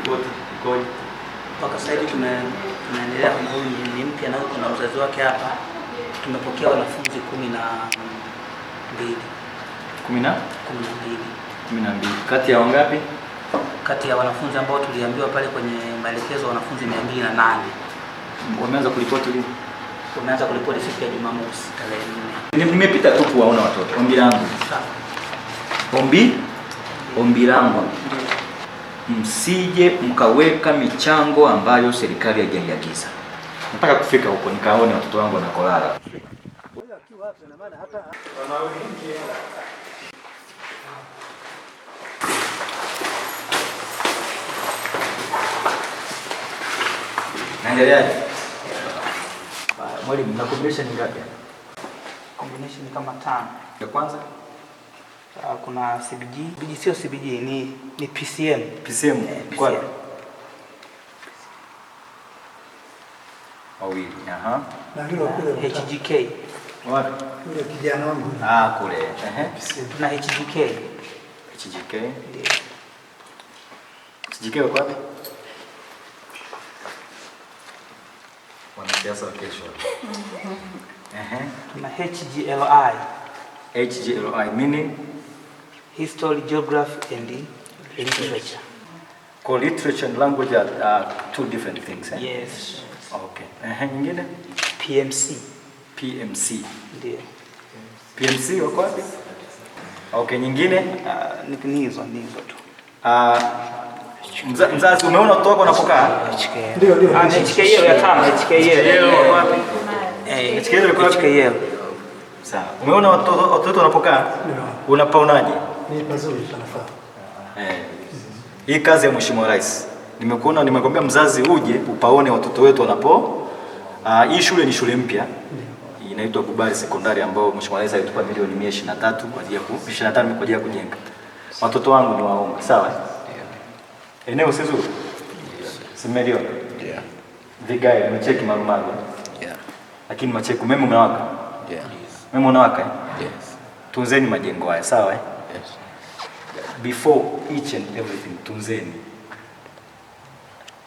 ripoti ikoje? Mpaka sasa hivi tunaendelea na huyu ni mpya na kuna mzazi wake hapa. Tumepokea wanafunzi 12. 12. Kati ya wangapi? Kati ya wanafunzi ambao tuliambiwa pale kwenye maelekezo wanafunzi 208. Wameanza kuripoti lini? Wameanza kuripoti siku ya Jumamosi tarehe 4. Nimepita tu kuwaona watoto. Ombi langu. Ombi langu. Msije mkaweka michango ambayo serikali haijaiagiza. Nataka kufika huko nikaone watoto wangu wanakolala. Naendeleaje? Mwalimu, na combination ngapi? Combination kama 5. Ya kwanza kuna CBG, sio CBG ni PCM. PCM. Kwa wawili. Aha. Na hilo kule HGK. Wapi? Yule kijana wangu. Kule. Na HGK. HGK. Ndio. HGK uko wapi? Wanasiasa wa kesho. Na HGLI. HGLI meaning History, Geography and Literature. Called literature and language are two different things, eh? Yes. Okay. Nyingine? PMC. PMC. Ndio. PMC wako wapi? Okay, nyingine? Ni hizo tu. Mzazi, umeona watoto wako wanapokaa? Ndio. HKL ya 5, HKL wako wapi? HKL wako wapi? HKL. Sawa. Umeona watoto wanapokaa? Unapaonaje? Ni pazuri sana. Hii kazi ya Mheshimiwa Rais. Nimekwambia mzazi uje upaone watoto wetu wanapo. Hii shule ni shule mpya. Inaitwa Bubali Sekondari ambao Mheshimiwa Rais alitupa milioni 123 kwa ajili ya 25 kwa ajili ya kujenga. Watoto wangu ni waomba, sawa? Eneo si zuri? Simeliona? Yeah. Vigae umecheki marumaru? Yeah. Lakini macheki umeme unawaka? Yeah. Umeme unawaka? Yes. Tunzeni majengo haya, sawa? Yes. Before each and everything, tunzeni.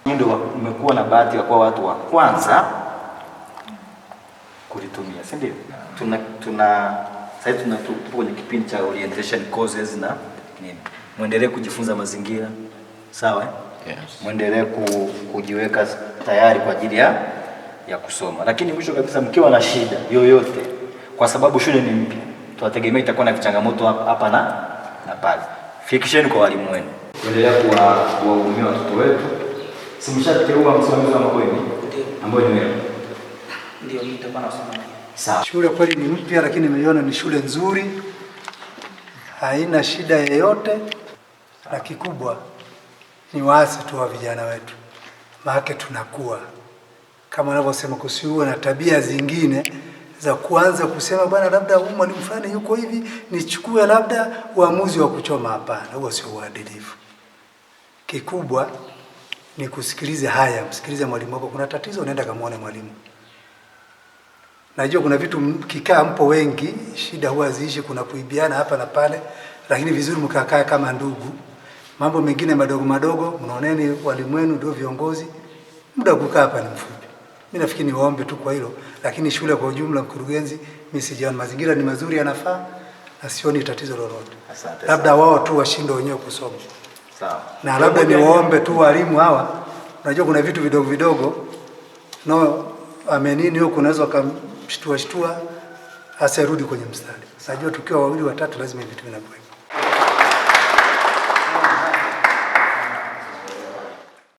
Ndio umekuwa na bahati ya kuwa watu wa kwanza kulitumia, si ndio? Sasa tupo kwenye kipindi cha orientation courses na nini. Muendelee kujifunza mazingira, sawa? Yes. Muendelee kujiweka tayari kwa ajili ya kusoma. Lakini mwisho kabisa mkiwa na shida yoyote, kwa sababu shule ni mpya, tunategemea itakuwa na changamoto hapa na pale. Fikisheni kwa walimu wenu. Endelea kuwahudumia watoto wetu. Simshateua msimamizi wa mabweni ambaye ni wewe. Ndio nitakuwa nasimamia. Sawa. Shule kweli ni mpya lakini nimeiona ni shule nzuri. Haina shida yoyote. Na kikubwa ni waasi tu wa vijana wetu. Maana tunakuwa kama wanavyosema kusiuwe na tabia zingine za kuanza kusema bwana labda mwalimu fulani yuko hivi nichukue labda uamuzi wa kuchoma. Hapana, huo sio uadilifu. Kikubwa ni kusikiliza haya, msikilize mwalimu wako. Kuna tatizo unaenda kamuone mwalimu. Najua kuna vitu kikaa mpo wengi, shida huwa ziishi, kuna kuibiana hapa na pale, lakini vizuri mkakaa kama ndugu. Mambo mengine madogo madogo, mnaoneni walimu wenu ndio viongozi. Muda kukaa hapa ni mfupi. Mimi nafikiri niwaombe tu kwa hilo, lakini shule kwa ujumla, mkurugenzi, mimi sijaona mazingira ni mazuri, yanafaa na sioni tatizo lolote. Asante. Labda wao tu washinde wenyewe kusoma. Sawa. Na labda niwaombe tu walimu hawa, unajua kuna vitu vidogo vidogo amenini huko unaweza kumshtua asirudi kwenye mstari. Najua tukiwa 2 watatu lazima vitu vinakuwa